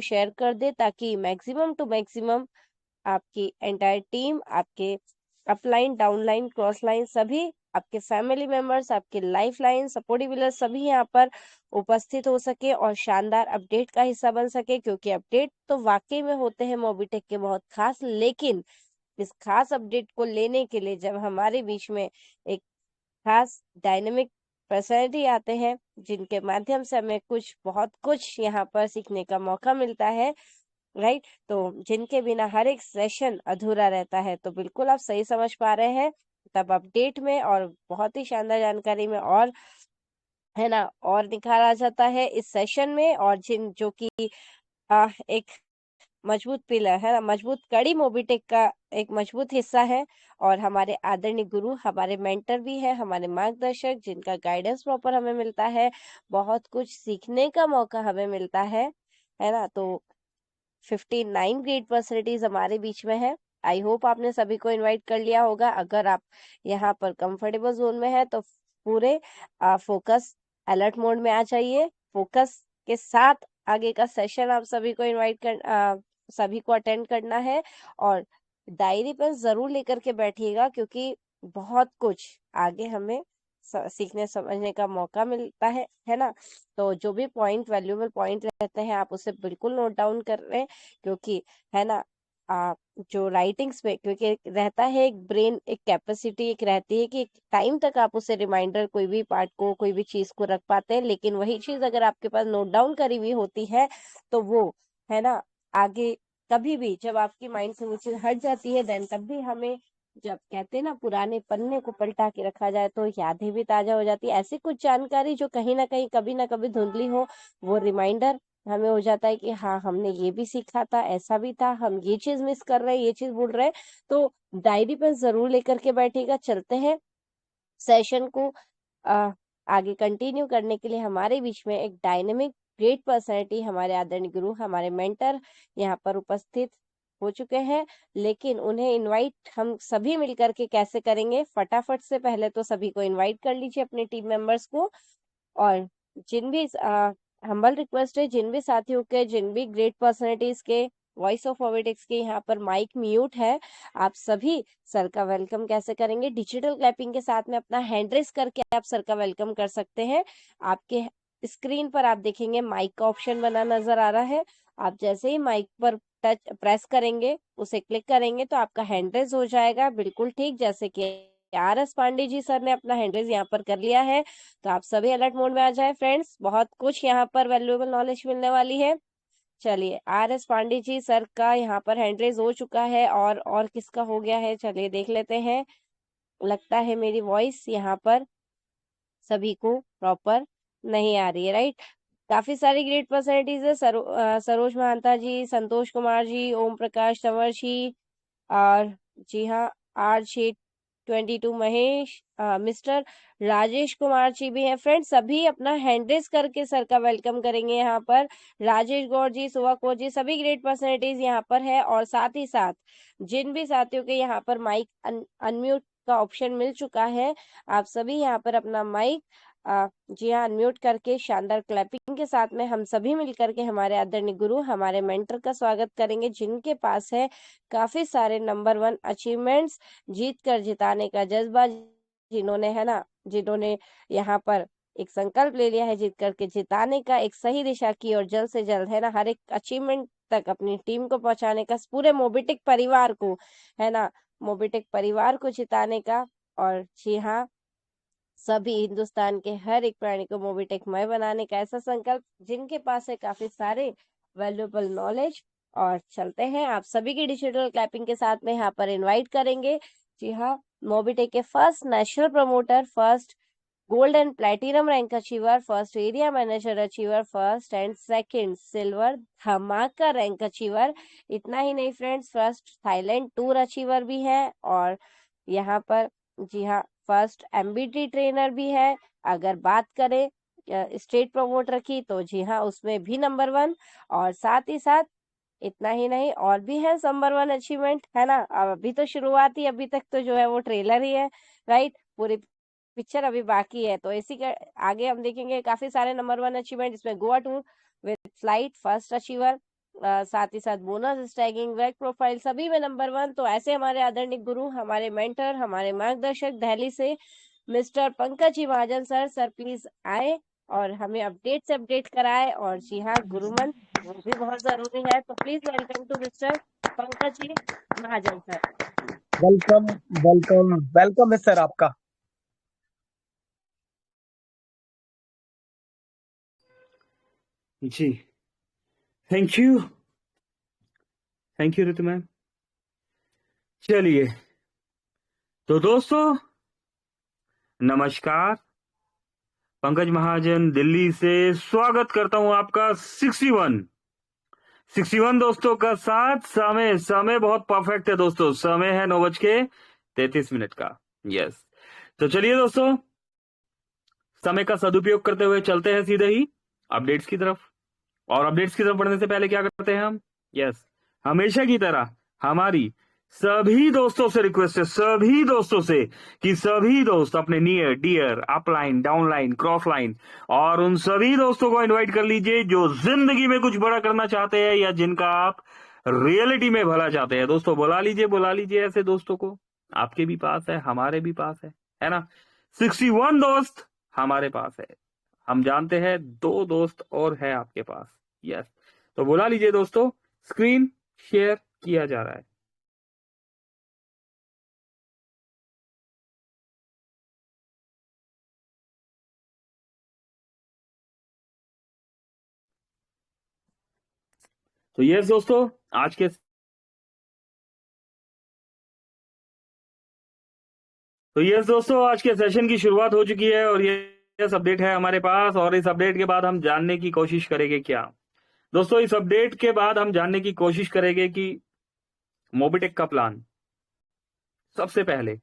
Share कर दे ताकि maximum to maximum आपकी एंटायर टीम, आपके अपलाइन, डाउनलाइन, क्रॉस लाइन, सभी आपके फैमिली मेंबर्स, आपके लाइफ लाइन, सपोर्टिव व्हीलर सभी यहाँ पर उपस्थित हो सके और शानदार अपडेट का हिस्सा बन सके। क्योंकि अपडेट तो वाकई में होते हैं मोबिटेक के बहुत खास, लेकिन इस खास अपडेट को लेने के लिए जब हमारे बीच में एक खास डायनेमिक पर्सनैलिटी आते हैं, जिनके माध्यम से हमें बहुत कुछ यहाँ पर सीखने का मौका मिलता है, राइट, तो जिनके बिना हर एक सेशन अधूरा रहता है, तो बिल्कुल आप सही समझ पा रहे हैं। तब अपडेट में और बहुत ही शानदार जानकारी में और है ना और निखार आ जाता है इस सेशन में। और जो कि एक मजबूत पिलर है ना, मजबूत कड़ी मोबिटेक का एक मजबूत हिस्सा है। और हमारे आदरणीय गुरु, हमारे मेंटर भी है, हमारे मार्गदर्शक, जिनका गाइडेंस प्रॉपर हमें मिलता है, बहुत कुछ सीखने का मौका हमें मिलता है ना। तो 59 ग्रेट पर्सनैलिटीज हमारे बीच में है। आई होप आपने सभी को इनवाइट कर लिया होगा। अगर आप यहाँ पर कंफर्टेबल जोन में है तो पूरे फोकस अलर्ट मोड में आ जाइए। फोकस के साथ आगे का सेशन आप सभी को सभी को अटेंड करना है। और डायरी पेन जरूर लेकर के बैठिएगा, क्योंकि बहुत कुछ आगे हमें सीखने समझने का मौका मिलता है ना। तो जो भी वैल्यूएबल पॉइंट रहते हैं, आप उसे बिल्कुल नोट डाउन कर रहे हैं, क्योंकि है ना जो राइटिंग्स पे, क्योंकि रहता है एक ब्रेन, एक कैपेसिटी एक रहती है कि एक टाइम तक आप उसे रिमाइंडर, कोई भी पार्ट को, कोई भी चीज को रख पाते हैं। लेकिन वही चीज अगर आपके पास नोट डाउन करी हुई होती है, तो वो है ना आगे कभी भी जब आपकी माइंड से वो चीज हट जाती है, देन तब भी हमें, जब कहते हैं ना पुराने पन्ने को पलटा के रखा जाए तो यादें भी ताजा हो जाती है। ऐसी कुछ जानकारी जो कहीं ना कहीं कभी ना कभी धुंधली हो, वो रिमाइंडर हमें हो जाता है कि हाँ, हमने ये भी सीखा था, ऐसा भी था, हम ये चीज मिस कर रहे हैं, ये चीज भूल रहे हैं। तो डायरी पर जरूर लेकर के बैठिएगा। चलते हैं सेशन को आ, आगे कंटिन्यू करने के लिए। हमारे बीच में एक डायनेमिक ग्रेट पर्सनैलिटी, हमारे आदरणीय गुरु, हमारे मेंटर यहाँ पर उपस्थित हो चुके हैं। लेकिन उन्हें इनवाइट हम सभी मिलकर के कैसे करेंगे, फटाफट से पहले तो सभी को इनवाइट कर लीजिए, अपने टीम मेंबर्स को। और जिन भी हम्बल रिक्वेस्ट है, जिन भी साथियों के, जिन भी ग्रेट पर्सनैलिटीज के वॉइस ऑफ ओविटिक्स के यहाँ पर माइक म्यूट है, आप सभी सर का वेलकम कैसे करेंगे, डिजिटल क्लैपिंग के साथ में अपना हैंड रेस करके आप सर का वेलकम कर सकते हैं। आपके स्क्रीन पर आप देखेंगे माइक का ऑप्शन बना नजर आ रहा है। आप जैसे ही माइक पर टच प्रेस करेंगे, उसे क्लिक करेंगे, तो आपका हैंड रेस हो जाएगा, बिल्कुल ठीक जैसे कि RS पांडे जी सर ने अपना हैंड रेस यहाँ पर कर लिया है। तो आप सभी अलर्ट मोड में आ जाए फ्रेंड्स, बहुत कुछ यहाँ पर वैल्यूएबल नॉलेज मिलने वाली है। चलिए, RS पांडे जी सर का यहाँ पर हैंड रेज हो चुका है। और किसका हो गया है, चलिए देख लेते हैं। लगता है मेरी वॉइस यहाँ पर सभी को प्रॉपर नहीं आ रही है, राइट। काफी सारी ग्रेट पर्सनैलिटीज है, सरोज महांता जी, संतोष कुमार जी, ओम प्रकाश तंवर जी, और जी हाँ, R22 महेश, मिस्टर राजेश कुमार जी भी हैं। फ्रेंड्स, सभी अपना हैंड रेस करके सर का वेलकम करेंगे। यहाँ पर राजेश गौड़ जी, सुवा कौर जी, सभी ग्रेट पर्सनैलिटीज यहाँ पर है। और साथ ही साथ जिन भी साथियों के यहाँ पर माइक अनम्यूट का ऑप्शन मिल चुका है, आप सभी यहाँ पर अपना माइक जी हाँ अनम्यूट करके शानदार क्लैपिंग के साथ में हम सभी मिलकर के हमारे आदरणीय गुरु, हमारे मेंटर का स्वागत करेंगे, जिनके पास है काफी सारे नंबर 1 अचीवमेंट्स, जीत कर जिताने का जज्बा, जिन्होंने यहाँ पर एक संकल्प ले लिया है जीत करके जिताने का, एक सही दिशा की और जल्द से जल्द है ना हर एक अचीवमेंट तक अपनी टीम को पहुंचाने का, पूरे मोबिटेक परिवार को, है ना, मोबिटेक परिवार को जिताने का। और जी हाँ, सभी हिंदुस्तान के हर एक प्राणी को मोबिटेकमय बनाने का ऐसा संकल्प, जिनके पास है काफी सारे वैल्यूएबल नॉलेज। और चलते हैं, आप सभी की डिजिटल क्लैपिंग के साथ में यहाँ पर इनवाइट करेंगे। जी हाँ, मोबिटेक के first national promoter, first gold and platinum rank achiever, first area manager achiever, first and second silver धमाका रैंक अचीवर। इतना ही नहीं friends, first Thailand tour achiever भी है। और यहाँ पर जी हाँ, फर्स्ट MBT ट्रेनर भी है। अगर बात करें स्टेट प्रमोटर की, तो जी हाँ, उसमें भी नंबर 1। और साथ ही साथ इतना ही नहीं, और भी है नंबर 1 अचीवमेंट, है ना। अब अभी तो शुरुआत ही, अभी तक तो जो है वो ट्रेलर ही है, राइट। पूरी पिक्चर अभी बाकी है। तो इसी के आगे हम देखेंगे काफी सारे नंबर 1 अचीवमेंट, जिसमें Goa tour with flight first achiever, साथ ही साथ बोनस स्टैगिंग, वेब प्रोफाइल सभी में नंबर 1। तो ऐसे हमारे आदरणीय गुरु, हमारे मेंटर, हमारे मार्गदर्शक दिल्ली से mister Pankaj ji Mahajan sir please आए और हमें अपडेट से अपडेट कराए। और जी हाँ, गुरु मंत्र वो भी बहुत जरूरी है। तो please welcome to mister Pankaj ji Mahajan sir. Welcome welcome welcome है सर आपका। जी, थैंक यू ऋतु मैम। चलिए, तो दोस्तों नमस्कार, पंकज महाजन दिल्ली से स्वागत करता हूं आपका 61 दोस्तों का साथ। समय बहुत परफेक्ट है दोस्तों, समय है 9:33 का। यस, तो चलिए दोस्तों, समय का सदुपयोग करते हुए चलते हैं सीधे ही अपडेट्स की तरफ। और अपडेट्स की तरफ बढ़ने से पहले क्या करते हैं हम? यस, हमेशा की तरह हमारी सभी दोस्तों से रिक्वेस्ट है, सभी दोस्तों से, कि सभी दोस्त अपने near dear upline downline cross line और उन सभी दोस्तों को इनवाइट कर लीजिए जो जिंदगी में कुछ बड़ा करना चाहते हैं या जिनका आप रियलिटी में भला चाहते हैं। दोस्तों बुला लीजिए ऐसे दोस्तों को। आपके भी पास है, हमारे भी पास है ना। 61 दोस्त हमारे पास है, हम जानते हैं 2 दोस्त और है आपके पास। यस, तो बुला लीजिए दोस्तों। स्क्रीन शेयर किया जा रहा है। तो यस दोस्तों, आज के सेशन की शुरुआत हो चुकी है और ये अपडेट है हमारे पास। और इस अपडेट के बाद हम जानने की कोशिश करेंगे क्या दोस्तों, इस अपडेट के बाद हम जानने की कोशिश करेंगे कि मोबिटेक का प्लान सबसे पहले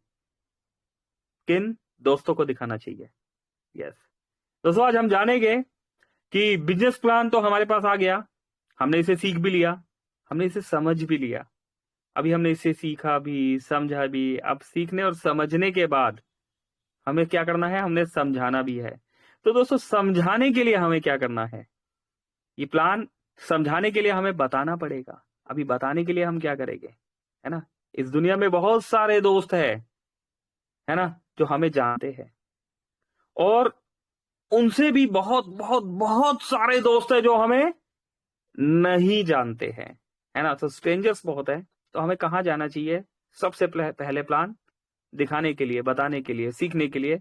किन दोस्तों को दिखाना चाहिए। यस दोस्तों, आज हम जानेंगे कि बिजनेस प्लान तो हमारे पास आ गया, हमने इसे सीख भी लिया, हमने इसे समझ भी लिया। अभी हमने इसे सीखा भी, समझा भी। अब सीखने और समझने के बाद हमें क्या करना है? हमने समझाना भी है। तो दोस्तों, समझाने के लिए हमें क्या करना है? ये प्लान समझाने के लिए हमें बताना पड़ेगा। अभी बताने के लिए हम क्या करेंगे, है ना? इस दुनिया में बहुत सारे दोस्त है ना, जो हमें जानते हैं, और उनसे भी बहुत बहुत बहुत सारे दोस्त हैं जो हमें नहीं जानते हैं, है ना। तो स्ट्रेंजर्स बहुत है। तो हमें कहाँ जाना चाहिए? सबसे पहले प्लान दिखाने के लिए, बताने के लिए, सीखने के लिए,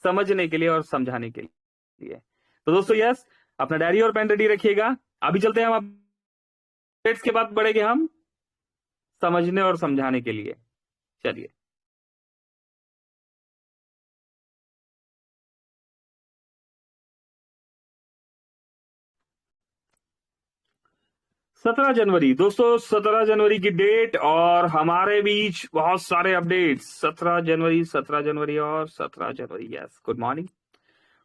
समझने के लिए और समझाने के लिए। तो दोस्तों यस, अपना डायरी और पेन रेडी रखिएगा। अभी चलते हैं हम अपडेट्स के बाद बढ़ेंगे हम समझने और समझाने के लिए। चलिए, 17 जनवरी दोस्तों, 17 जनवरी की डेट और हमारे बीच बहुत सारे अपडेट्स। 17 जनवरी और 17 जनवरी। Yes, good morning.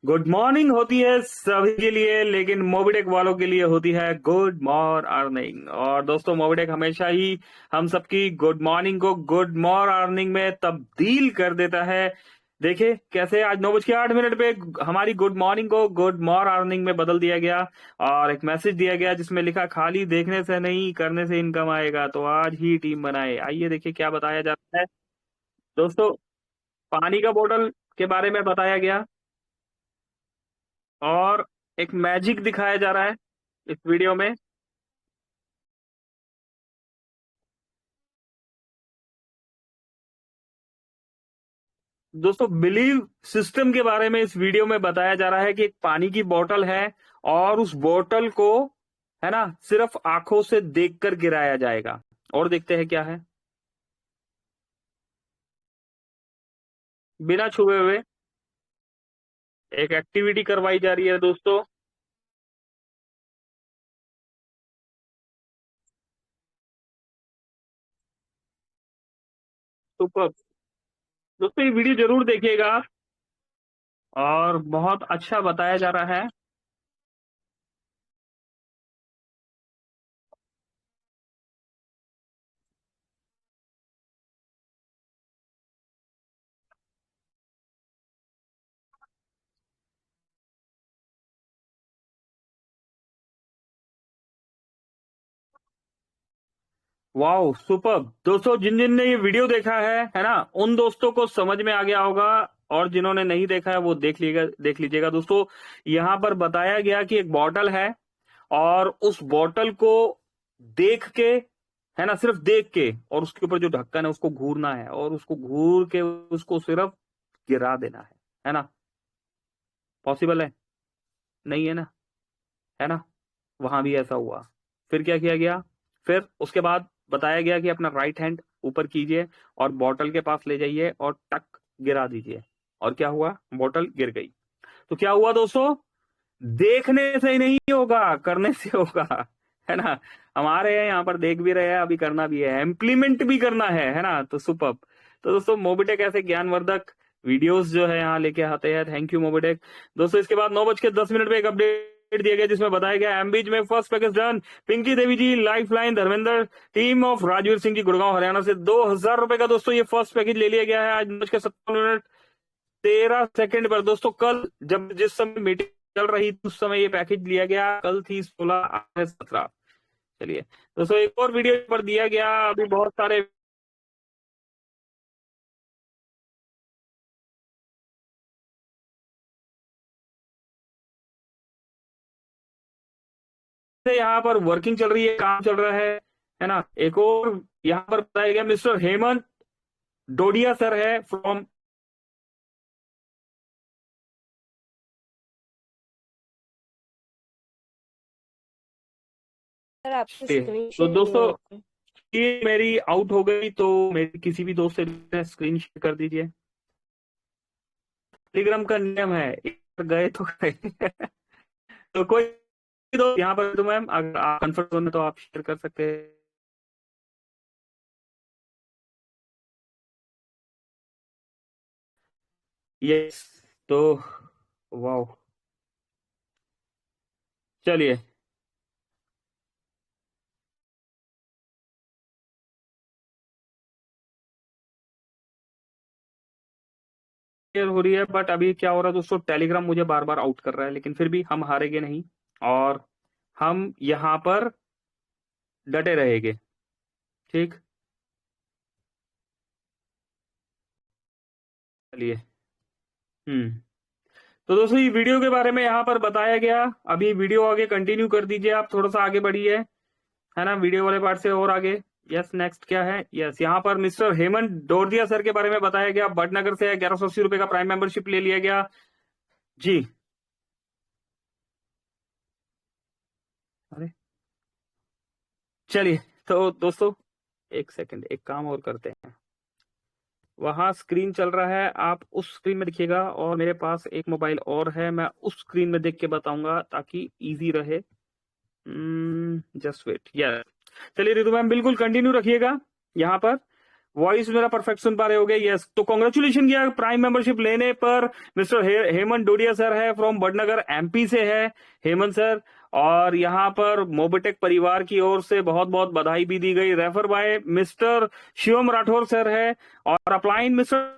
Good morning होती है सभी के लिए, लेकिन मोबिटेक वालों के लिए होती है गुड मॉर अर्निंग। और दोस्तों, मोबिटेक हमेशा ही हम सबकी गुड मॉर्निंग को गुड मॉर अर्निंग में तब्दील कर देता है। देखिए कैसे आज 9:08 पे हमारी गुड मॉर्निंग को गुड मॉर अर्निंग में बदल दिया गया और एक मैसेज दिया गया जिसमें लिखा, खाली देखने से नहीं करने से इनकम आएगा, तो आज ही टीम बनाए। आइए देखिए क्या बताया जाता है दोस्तों। पानी का बोतल के बारे में बताया गया और एक मैजिक दिखाया जा रहा है इस वीडियो में। दोस्तों, बिलीव सिस्टम के बारे में इस वीडियो में बताया जा रहा है कि एक पानी की बोतल है और उस बोतल को, है ना, सिर्फ आंखों से देखकर गिराया जाएगा। और देखते हैं क्या है। बिना छुए हुए एक एक्टिविटी करवाई जा रही है दोस्तों। सुपर दोस्तों, ये वीडियो जरूर देखिएगा और बहुत अच्छा बताया जा रहा है। Wow super. दोस्तों जिन जिन ने ये वीडियो देखा है ना, उन दोस्तों को समझ में आ गया होगा, और जिन्होंने नहीं देखा है वो देख लीजिएगा दोस्तों। यहाँ पर बताया गया कि एक बॉटल है, और उस बॉटल को देख के, है ना, सिर्फ देख के, और उसके ऊपर जो ढक्कन है उसको घूरना है, और उसको घूर के उसको सिर्फ गिरा देना है ना। पॉसिबल है? नहीं है ना, है ना। वहां भी ऐसा हुआ। फिर क्या किया गया? फिर उसके बाद बताया गया कि अपना राइट हैंड ऊपर कीजिए और बॉटल के पास ले जाइए और टक गिरा दीजिए। और क्या हुआ? बॉटल गिर गई। तो क्या हुआ दोस्तों? देखने से ही नहीं होगा, करने से होगा, है ना। हमारे यहाँ पर देख भी रहे हैं, अभी करना भी है, इम्प्लीमेंट भी करना है ना। तो सुपर। तो दोस्तों मोबिटेक ऐसे ज्ञानवर्धक वीडियोस जो है यहाँ लेके आते हैं। Thank you Mobitech. दोस्तों इसके बाद 9:10 पे एक अपडेट दिया गया जिसमें बताया गया एमबीज में first package done. Pinki Devi ji, life line Dharmendra, team of Rajveer Singh ji, Gurgaon Haryana से 2,000 रुपए का दोस्तों ये फर्स्ट पैकेज ले लिया गया है आज 9:57 पर। दोस्तों कल जब जिस समय मीटिंग चल रही थी उस समय ये पैकेज लिया गया, कल थी 16/17। चलिए दोस्तों एक और वीडियो पर दिया गया, अभी बहुत सारे यहाँ पर वर्किंग चल रही है, काम चल रहा है ना। एक और यहाँ पर बताया गया मिस्टर हेमंत डोडिया सर है फ्रॉम, सर आपकी स्क्रीन तो शेयर नहीं हो दोस्तों रही है। ये मेरी आउट हो गई, तो मेरी किसी भी दोस्त से स्क्रीन शेयर कर दीजिए। टेलीग्राम का नियम है, एक बार गए तो गए। तो कोई दोस्त यहाँ पर, तो मैम अगर आप कंफर्टेबल में तो आप शेयर कर सकते हैं। यस। तो वाओ, चलिए शेयर हो रही है, बट अभी क्या हो रहा है दोस्तों, टेलीग्राम मुझे बार बार आउट कर रहा है, लेकिन फिर भी हम हारेंगे नहीं, और हम यहाँ पर डटे रहेंगे। ठीक। चलिए। हम्म। तो दोस्तों ये वीडियो के बारे में यहाँ पर बताया गया। अभी वीडियो आगे कंटिन्यू कर दीजिए, आप थोड़ा सा आगे बढ़िए, है ना, वीडियो वाले पार्ट से और आगे। यस नेक्स्ट क्या है? यस यहाँ पर मिस्टर हेमंत डोरदिया सर के बारे में बताया गया। बड़नगर से 1180 रुपए का प्राइम मेंबरशिप ले लिया गया जी। अरे चलिए। तो दोस्तों एक सेकंड, एक काम और करते हैं। वहां स्क्रीन चल रहा है, आप उस स्क्रीन में देखिएगा, और मेरे पास एक मोबाइल और है, मैं उस स्क्रीन में देख के बताऊंगा ताकि इजी रहे। Just wait. यस। चलिए रितु मैम बिल्कुल कंटिन्यू रखिएगा। यहाँ पर वॉइस मेरा परफेक्ट सुन पा रहे होगे? यस। तो कॉन्ग्रेचुलेशन किया प्राइम मेंबरशिप लेने पर। मिस्टर हेमंत डोडिया सर है, फ्रॉम बड़नगर एमपी से है हेमंत सर। और यहाँ पर मोबिटेक परिवार की ओर से बहुत बहुत बधाई भी दी गई। Refer by mister Shivam Rathore sir है, और upline mister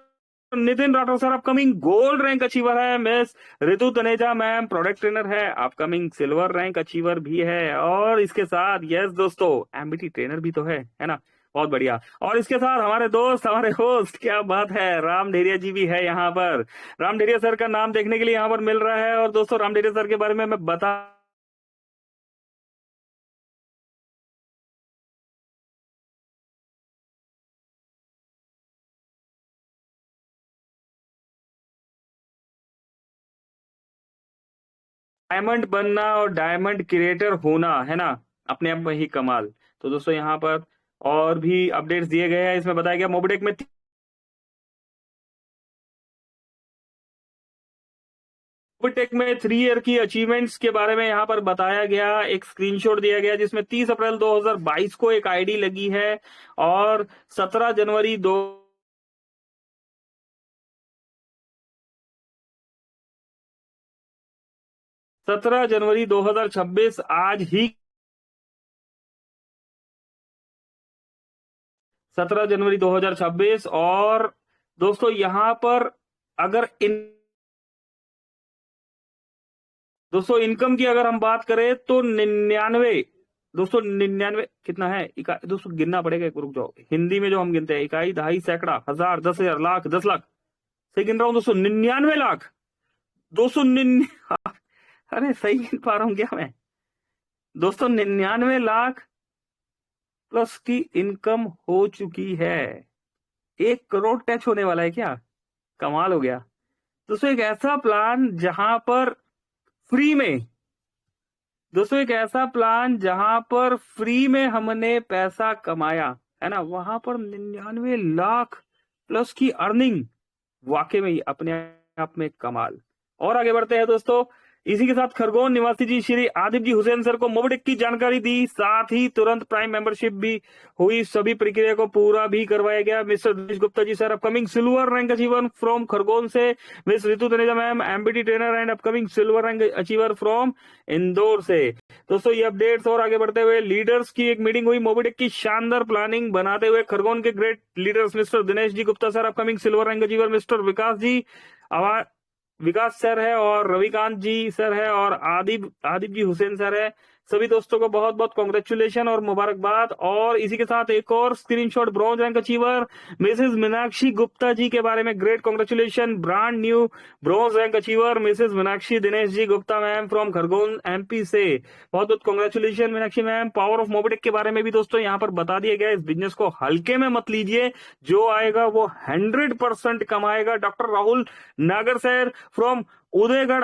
Nitin Rathore sir upcoming gold rank achiever है। Miss Ritu Taneja ma'am product trainer है, अपकमिंग सिल्वर रैंक अचीवर भी है। और इसके साथ यस दोस्तों एमबीटी ट्रेनर भी तो है ना। बहुत बढ़िया। और इसके साथ हमारे दोस्त, हमारे होस्ट, क्या बात है, राम ढेरिया जी भी है यहाँ पर। राम ढेरिया सर का नाम देखने के लिए यहाँ पर मिल रहा है। और दोस्तों राम ढेरिया सर के बारे में मैं बता, डायमंड बनना और डायमंड क्रिएटर होना, है ना, अपने आप में ही कमाल। तो दोस्तों यहाँ पर और भी अपडेट्स दिए गए हैं। इसमें बताया गया मोबिटेक में 3 ईयर की अचीवमेंट्स के बारे में यहाँ पर बताया गया। एक स्क्रीनशॉट दिया गया जिसमें 30 अप्रैल 2022 को एक आईडी लगी है, और 17 जनवरी 2026 आज ही, 17 जनवरी 2026। और दोस्तों यहाँ पर अगर दोस्तों इनकम की अगर हम बात करें तो 99 दोस्तों 99 कितना है इकाई, दोस्तों गिनना पड़ेगा, एक रुक जाओ। हिंदी में जो हम गिनते हैं इकाई, दहाई, सैकड़ा, हजार, 10,000, लाख, 10 लाख, सही गिन रहा हूँ दोस्तों, 99 लाख, 299। अरे सही गिन पा रहा हूँ क्या मैं दोस्तों? 99 लाख प्लस की इनकम हो चुकी है। 1 करोड़ टच होने वाला है क्या? कमाल हो गया दोस्तों। एक ऐसा प्लान जहां पर फ्री में, दोस्तों एक ऐसा प्लान जहां पर फ्री में हमने पैसा कमाया है ना, वहां पर 99 लाख प्लस की अर्निंग, वाकई में अपने आप में कमाल। और आगे बढ़ते हैं दोस्तों। इसी के साथ खरगोन निवासी जी श्री आदिप जी हुसैन सर को मोबिडिक की जानकारी दी, साथ ही तुरंत प्राइम मेंबरशिप भी हुई, सभी प्रक्रिया को पूरा भी करवाया गया। Mister Dinesh Gupta ji sir upcoming silver rank achiever from Khargone से, miss Ritu Taneja ma'am MBT trainer and upcoming silver rank achiever from Indore से। दोस्तों ये अपडेट्स। और आगे बढ़ते हुए लीडर्स की एक मीटिंग हुई, मोबिडिक की शानदार प्लानिंग बनाते हुए खरगोन के great leaders mister Dinesh ji Gupta sir upcoming silver rank achiever, mister Vikas sir है और रविकांत जी सर है और आदिप जी हुसैन सर है। सभी दोस्तों को बहुत बहुत कॉन्ग्रेचुलेशन और मुबारकबाद। और इसी के साथ एक और screenshot, bronze rank achiever Mrs Meenakshi Gupta ji के बारे में great congratulation, brand new bronze rank achiever Mrs Meenakshi Dinesh ji Gupta ma'am from Khargone MP से। बहुत बहुत congratulation Meenakshi ma'am. Power of मोबिडिक के बारे में भी दोस्तों यहाँ पर बता दिया गया, इस बिजनेस को हल्के में मत लीजिए, जो आएगा वो 100% कमाएगा। डॉक्टर राहुल नागर सर फ्रॉम उदयगढ़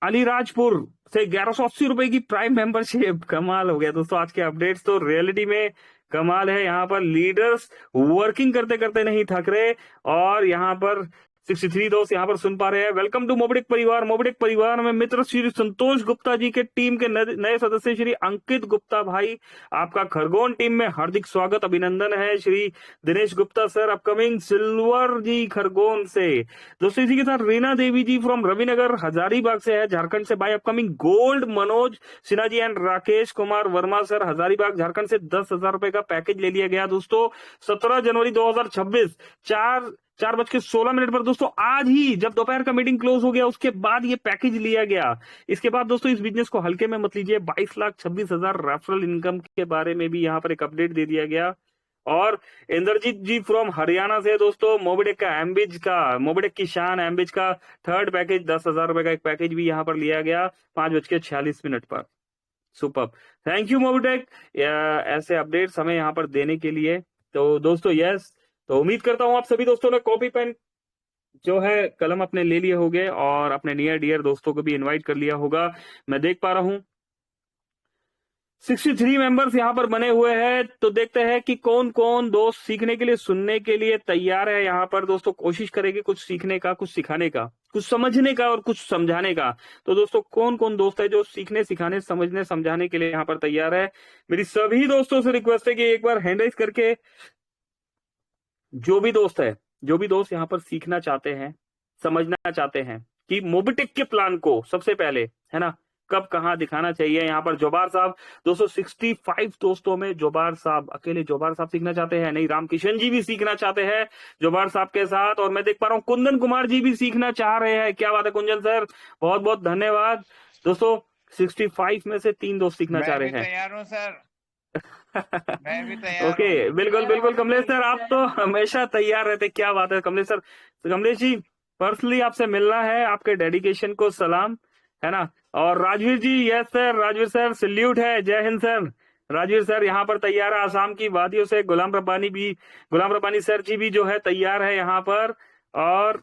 अलीराजपुर से 1180 रुपए की प्राइम मेंबरशिप, कमाल हो गया दोस्तों। आज के अपडेट्स तो रियलिटी में कमाल है। यहाँ पर लीडर्स वर्किंग करते करते नहीं थक रहे और यहाँ पर 63 दोस्त यहाँ पर सुन पा रहे हैं। वेलकम टू मोबिडिक परिवार। मोबिडिक परिवार में मित्र श्री संतोष गुप्ता जी के टीम के नए सदस्य श्री अंकित गुप्ता भाई, आपका खरगोन टीम में हार्दिक स्वागत अभिनंदन है। Shri Dinesh Gupta sir upcoming silver ji Khargone से। दोस्तों इसी के साथ रीना देवी जी फ्रॉम रविनगर हजारीबाग से है झारखंड से by upcoming gold, Manoj Sinha ji and Rakesh Kumar Verma sir Hazaribagh Jharkhand से 10,000 रुपए का पैकेज ले लिया गया दोस्तों। 17 जनवरी 2026 4:16 पर दोस्तों, आज ही जब दोपहर का मीटिंग क्लोज हो गया उसके बाद ये पैकेज लिया गया। इसके बाद दोस्तों इस बिजनेस को हल्के में मत लीजिए। 22,26,000 रेफरल इनकम के बारे में भी यहाँ पर एक अपडेट दे दिया गया। और इंद्रजीत जी फ्रॉम हरियाणा से दोस्तों मोबिडिक की शान एम्बिज का थर्ड पैकेज 10,000 रुपए का एक पैकेज भी यहाँ पर लिया गया 5:46 पर। सुपर, थैंक यू मोबिडिक ऐसे अपडेट्स हमें यहाँ पर देने के लिए। तो दोस्तों यस, तो उम्मीद करता हूं आप सभी दोस्तों ने कॉपी पेन जो है कलम अपने ले लिए होंगे और अपने नियर डियर दोस्तों को भी इनवाइट कर लिया होगा। मैं देख पा रहा हूं 63 मेंबर्स यहाँ पर बने हुए हैं। तो देखते हैं कि कौन कौन दोस्त सीखने के लिए, सुनने के लिए तैयार है। यहाँ पर दोस्तों कोशिश करेंगे कुछ सीखने का, कुछ सिखाने का, कुछ समझने का और कुछ समझाने का। तो दोस्तों कौन कौन दोस्त है जो सीखने, सिखाने, समझने, समझाने के लिए यहाँ पर तैयार है? मेरी सभी दोस्तों से रिक्वेस्ट है कि एक बार हैंड राइज करके जो भी दोस्त यहाँ पर सीखना चाहते हैं, समझना चाहते हैं कि मोबिटेक के प्लान को सबसे पहले है ना कब कहाँ दिखाना चाहिए। यहाँ पर जोबार साहब 265 दोस्तों में जोबार साहब, अकेले जोबार साहब सीखना चाहते हैं, नहीं रामकिशन जी भी सीखना चाहते हैं जोबार साहब के साथ। और मैं देख पा रहा हूँ कुंदन कुमार जी भी सीखना चाह रहे हैं। क्या बात है कुंजन सर, बहुत बहुत धन्यवाद दोस्तों। 65 में से 3 दोस्त सीखना चाह रहे हैं। तैयार हूँ सर, मैं भी तैयार ओके, बिल्कुल बिल्कुल कमलेश सर, आप तो हमेशा तैयार रहते। क्या बात है कमलेश सर। कमलेश जी पर्सनली आपसे मिलना है, आपके डेडिकेशन को सलाम, है ना। और Rajveer ji, yes sir, Rajveer sir salute है, जय हिंद सर। राजवीर सर यहाँ पर तैयार है आसाम की वादियों से। गुलाम रब्बानी सर जी भी जो है तैयार है यहाँ पर। और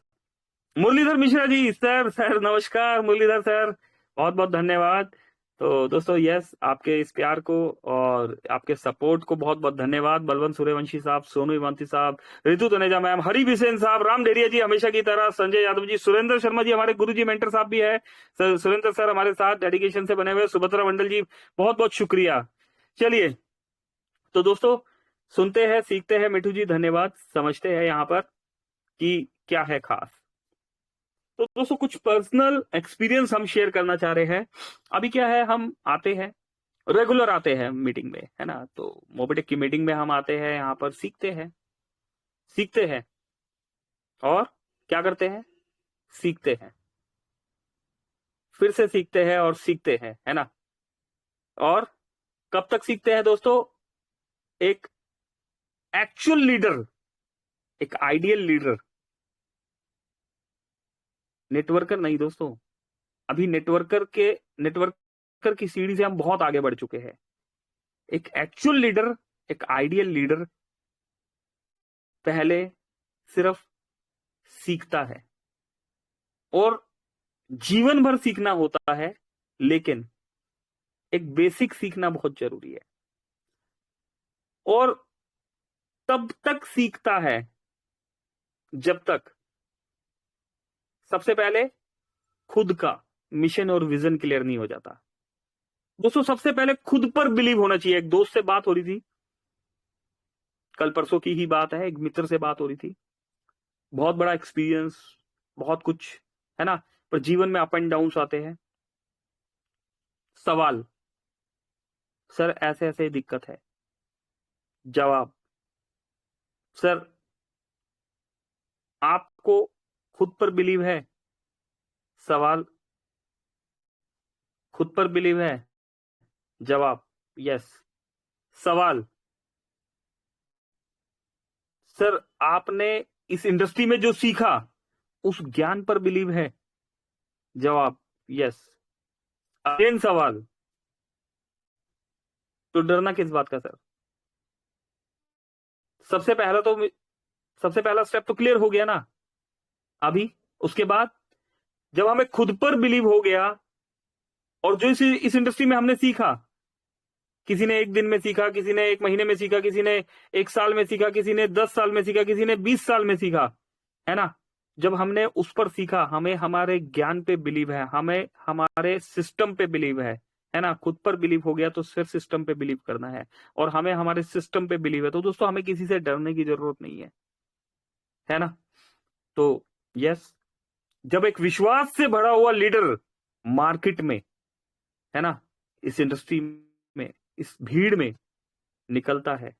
मुरलीधर मिश्रा जी, सर नमस्कार मुरलीधर सर, बहुत बहुत धन्यवाद। तो दोस्तों यस, आपके इस प्यार को और आपके सपोर्ट को बहुत बहुत धन्यवाद। बलवंत सूर्यवंशी साहब, सोनू इमांती साहब, रितु तनेजा मैम, हरि बिसेन साहब, राम डेरिया जी हमेशा की तरह, संजय यादव जी, सुरेंद्र शर्मा जी हमारे गुरुजी मेंटर साहब भी है, सुरेंद्र सर हमारे साथ डेडिकेशन से बने हुए, सुभद्रा मंडल जी बहुत बहुत शुक्रिया। चलिए तो दोस्तों सुनते हैं, सीखते हैं। मिठू जी धन्यवाद, समझते हैं यहाँ पर कि क्या है खास। तो दोस्तों कुछ पर्सनल एक्सपीरियंस हम शेयर करना चाह रहे हैं। अभी क्या है, हम आते हैं, रेगुलर आते हैं मीटिंग में, है ना। तो मोबिटेक की मीटिंग में हम आते हैं, यहाँ पर सीखते हैं और क्या करते हैं, सीखते हैं, फिर से सीखते हैं और सीखते हैं, है ना। और कब तक सीखते हैं दोस्तों? एक एक्चुअल लीडर, एक आइडियल लीडर, नेटवर्कर नहीं दोस्तों। अभी नेटवर्कर की सीढ़ी से हम बहुत आगे बढ़ चुके हैं। एक एक्चुअल लीडर, एक आइडियल लीडर पहले सिर्फ सीखता है और जीवन भर सीखना होता है, लेकिन एक बेसिक सीखना बहुत जरूरी है। और तब तक सीखता है जब तक सबसे पहले खुद का मिशन और विजन क्लियर नहीं हो जाता। दोस्तों सबसे पहले खुद पर बिलीव होना चाहिए। एक दोस्त से बात हो रही थी, कल परसों की ही बात है, एक मित्र से बात हो रही थी, बहुत बड़ा एक्सपीरियंस, बहुत कुछ है ना, पर जीवन में अप एंड डाउन्स आते हैं। सवाल, सर ऐसे ऐसे दिक्कत है। जवाब, सर आपको खुद पर बिलीव है? सवाल, खुद पर बिलीव है? जवाब, यस। सवाल, सर आपने इस इंडस्ट्री में जो सीखा उस ज्ञान पर बिलीव है? जवाब, यस। अगेन सवाल, तो डरना किस बात का सर? सबसे पहला स्टेप तो क्लियर हो गया ना अभी। उसके बाद जब हमें खुद पर बिलीव हो गया और जो इस इंडस्ट्री में हमने सीखा, किसी ने एक दिन में सीखा, किसी ने एक महीने में सीखा, किसी ने एक साल में सीखा, किसी ने 10 साल में सीखा, किसी ने 20 साल में सीखा, है ना। जब हमने उस पर सीखा, हमें हमारे ज्ञान पे बिलीव है, हमें हमारे सिस्टम पे बिलीव है ना। खुद पर बिलीव हो गया तो फिर सिस्टम पे बिलीव करना है, और हमें हमारे सिस्टम पे बिलीव है। तो दोस्तों हमें किसी से डरने की जरूरत नहीं है ना। तो यस, जब एक विश्वास से भरा हुआ लीडर मार्केट में, है ना, इस इंडस्ट्री में, इस भीड़ में निकलता है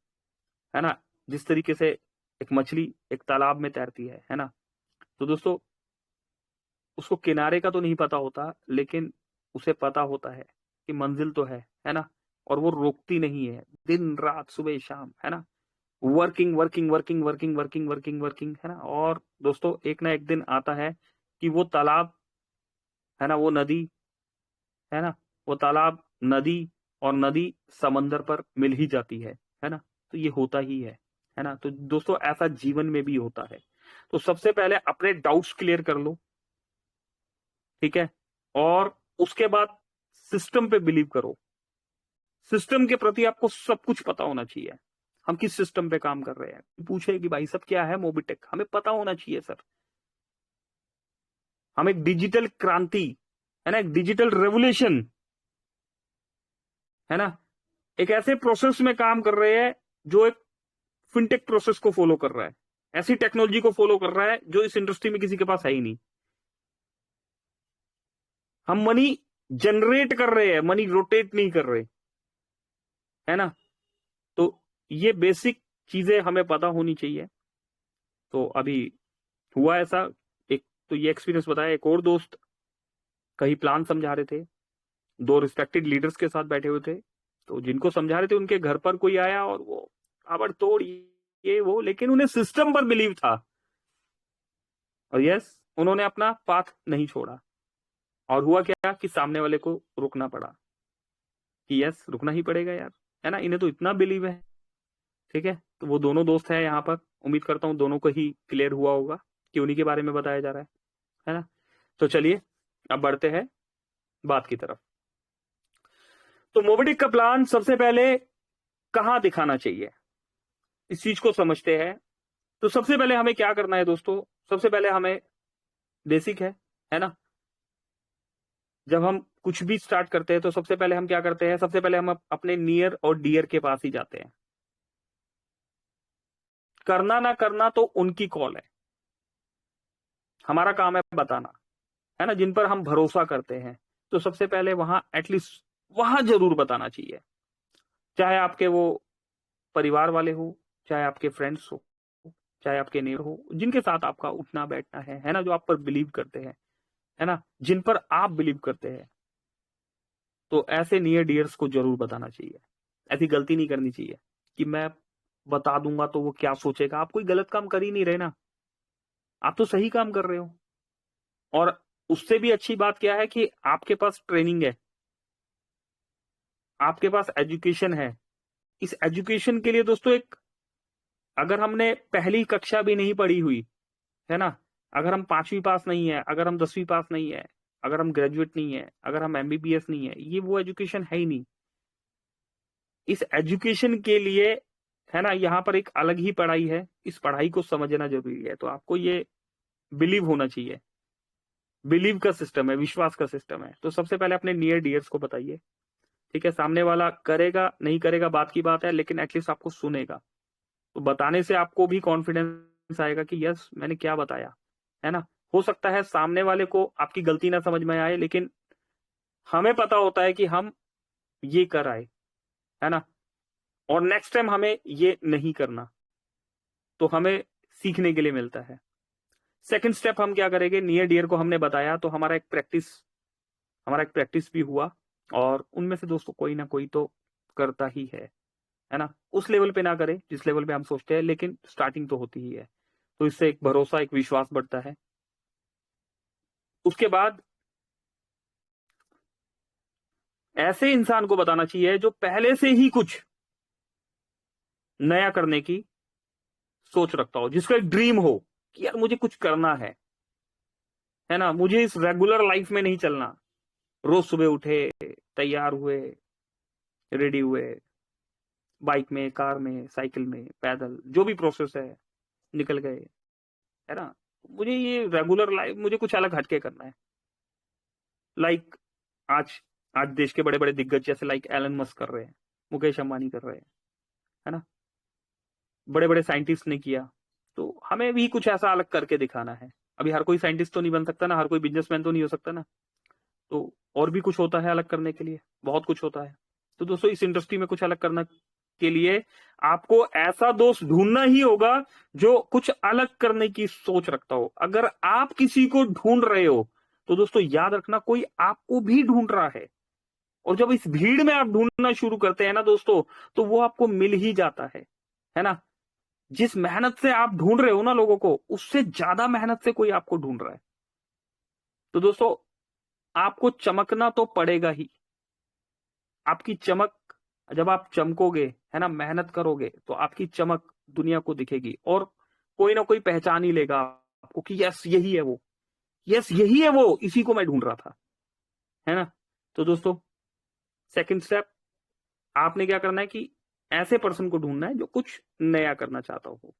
ना, जिस तरीके से एक मछली एक तालाब में तैरती है ना, तो दोस्तों उसको किनारे का तो नहीं पता होता, लेकिन उसे पता होता है कि मंजिल तो है ना, और वो रोकती नहीं है, दिन रात सुबह शाम, है ना, working working working working working working working, है ना। और दोस्तों एक ना एक दिन आता है कि वो तालाब, है ना, वो नदी, है ना, वो तालाब नदी, और नदी समंदर पर मिल ही जाती है ना। तो ये होता ही है ना। तो दोस्तों ऐसा जीवन में भी होता है। तो सबसे पहले अपने डाउट्स क्लियर कर लो, ठीक है, और उसके बाद सिस्टम पे बिलीव करो। सिस्टम के प्रति आपको सब कुछ पता होना चाहिए। हम किस सिस्टम पे काम कर रहे हैं, पूछे कि भाई सब क्या है मोबिटेक, हमें पता होना चाहिए सर। हम एक डिजिटल क्रांति, है ना, एक डिजिटल रेवोल्यूशन, है ना, एक ऐसे प्रोसेस में काम कर रहे हैं जो एक फिनटेक प्रोसेस को फॉलो कर रहा है, ऐसी टेक्नोलॉजी को फॉलो कर रहा है जो इस इंडस्ट्री में किसी के पास है ही नहीं। हम मनी जनरेट कर रहे हैं, मनी रोटेट नहीं कर रहे, है ना। तो ये बेसिक चीजें हमें पता होनी चाहिए। तो अभी हुआ ऐसा, एक तो ये एक्सपीरियंस बताया, एक और दोस्त कहीं प्लान समझा रहे थे, दो रिस्पेक्टेड लीडर्स के साथ बैठे हुए थे, तो जिनको समझा रहे थे उनके घर पर कोई आया और वो ताबड़तोड़ ये वो, लेकिन उन्हें सिस्टम पर बिलीव था, और यस उन्होंने अपना पाथ नहीं छोड़ा। और हुआ क्या कि सामने वाले को रुकना पड़ा कि यस रुकना ही पड़ेगा यार, है ना, इन्हें तो इतना बिलीव है, ठीक है। तो वो दोनों दोस्त हैं यहाँ पर, उम्मीद करता हूँ दोनों को ही क्लियर हुआ होगा कि उन्हीं के बारे में बताया जा रहा है ना। तो चलिए अब बढ़ते हैं बात की तरफ। तो मोबिडिक का प्लान सबसे पहले कहां दिखाना चाहिए, इस चीज को समझते हैं। तो सबसे पहले हमें क्या करना है दोस्तों, सबसे पहले हमें बेसिक है ना, जब हम कुछ भी स्टार्ट करते हैं तो सबसे पहले हम क्या करते हैं, सबसे पहले हम अपने नियर और डियर के पास ही जाते हैं। करना ना करना तो उनकी कॉल है, हमारा काम है बताना, है ना, जिन पर हम भरोसा करते हैं। तो सबसे पहले वहां एटलीस्ट वहां जरूर बताना चाहिए, चाहे आपके वो परिवार वाले हो, चाहे आपके फ्रेंड्स हो, चाहे आपके नेबर हो, जिनके साथ आपका उठना बैठना है ना, जो आप पर बिलीव करते हैं, है ना, जिन पर आप बिलीव करते हैं। तो ऐसे नियर डियर्स को जरूर बताना चाहिए। ऐसी गलती नहीं करनी चाहिए कि मैं बता दूंगा तो वो क्या सोचेगा। आप कोई गलत काम कर ही नहीं रहे ना, आप तो सही काम कर रहे हो। और उससे भी अच्छी बात क्या है कि आपके पास ट्रेनिंग है, आपके पास एजुकेशन है। इस एजुकेशन के लिए दोस्तों एक, अगर हमने पहली कक्षा भी नहीं पढ़ी हुई है ना, अगर हम 5वीं पास नहीं है, अगर हम 10वीं पास नहीं है, अगर हम ग्रेजुएट नहीं है, अगर हम एमबीबीएस नहीं है, ये वो एजुकेशन है ही नहीं। इस एजुकेशन के लिए है ना, यहाँ पर एक अलग ही पढ़ाई है, इस पढ़ाई को समझना जरूरी है। तो आपको ये बिलीव होना चाहिए, बिलीव का सिस्टम है, विश्वास का सिस्टम है। तो सबसे पहले अपने नियर डियर्स को बताइए, ठीक है। सामने वाला करेगा नहीं करेगा बात की बात है, लेकिन एटलीस्ट आपको सुनेगा। तो बताने से आपको भी कॉन्फिडेंस आएगा कि यस मैंने क्या बताया, है ना। हो सकता है सामने वाले को आपकी गलती ना समझ में आए, लेकिन हमें पता होता है कि हम ये कर आए, है ना, और नेक्स्ट टाइम हमें ये नहीं करना, तो हमें सीखने के लिए मिलता है। सेकंड स्टेप हम क्या करेंगे, नियर डियर को हमने बताया तो हमारा एक प्रैक्टिस भी हुआ, और उनमें से दोस्तों कोई ना कोई तो करता ही है ना। उस लेवल पे ना करे जिस लेवल पे हम सोचते हैं, लेकिन स्टार्टिंग तो होती ही है। तो इससे एक भरोसा, एक विश्वास बढ़ता है। उसके बाद ऐसे इंसान को बताना चाहिए जो पहले से ही कुछ नया करने की सोच रखता हो, जिसका एक ड्रीम हो कि यार मुझे कुछ करना है ना, मुझे इस रेगुलर लाइफ में नहीं चलना। रोज सुबह उठे, तैयार हुए, रेडी हुए, बाइक में, कार में, साइकिल में, पैदल, जो भी प्रोसेस है, निकल गए, है ना। मुझे ये रेगुलर लाइफ, मुझे कुछ अलग हटके करना है। लाइक आज आज देश के बड़े बड़े दिग्गज जैसे लाइक एलन मस्क कर रहे हैं, मुकेश अंबानी कर रहे हैं, है ना, बड़े बड़े साइंटिस्ट ने किया। तो हमें भी कुछ ऐसा अलग करके दिखाना है। अभी हर कोई साइंटिस्ट तो नहीं बन सकता ना, हर कोई बिजनेसमैन तो नहीं हो सकता ना। तो और भी कुछ होता है अलग करने के लिए, बहुत कुछ होता है। तो दोस्तों इस इंडस्ट्री में कुछ अलग करने के लिए आपको ऐसा दोस्त ढूंढना ही होगा जो कुछ अलग करने की सोच रखता हो। अगर आप किसी को ढूंढ रहे हो तो दोस्तों याद रखना, कोई आपको भी ढूंढ रहा है। और जब इस भीड़ में आप ढूंढना शुरू करते हैं ना दोस्तों, तो वो आपको मिल ही जाता है ना। जिस मेहनत से आप ढूंढ रहे हो ना लोगों को, उससे ज्यादा मेहनत से कोई आपको ढूंढ रहा है। तो दोस्तों आपको चमकना तो पड़ेगा ही। आपकी चमक, जब आप चमकोगे, है ना, मेहनत करोगे, तो आपकी चमक दुनिया को दिखेगी, और कोई ना कोई पहचान ही लेगा आपको कि यस यही है वो, यस यही है वो, इसी को मैं ढूंढ रहा था, है ना। तो दोस्तों सेकंड स्टेप, आपने क्या करना है कि ऐसे पर्सन को ढूंढना है जो कुछ नया करना चाहता हो,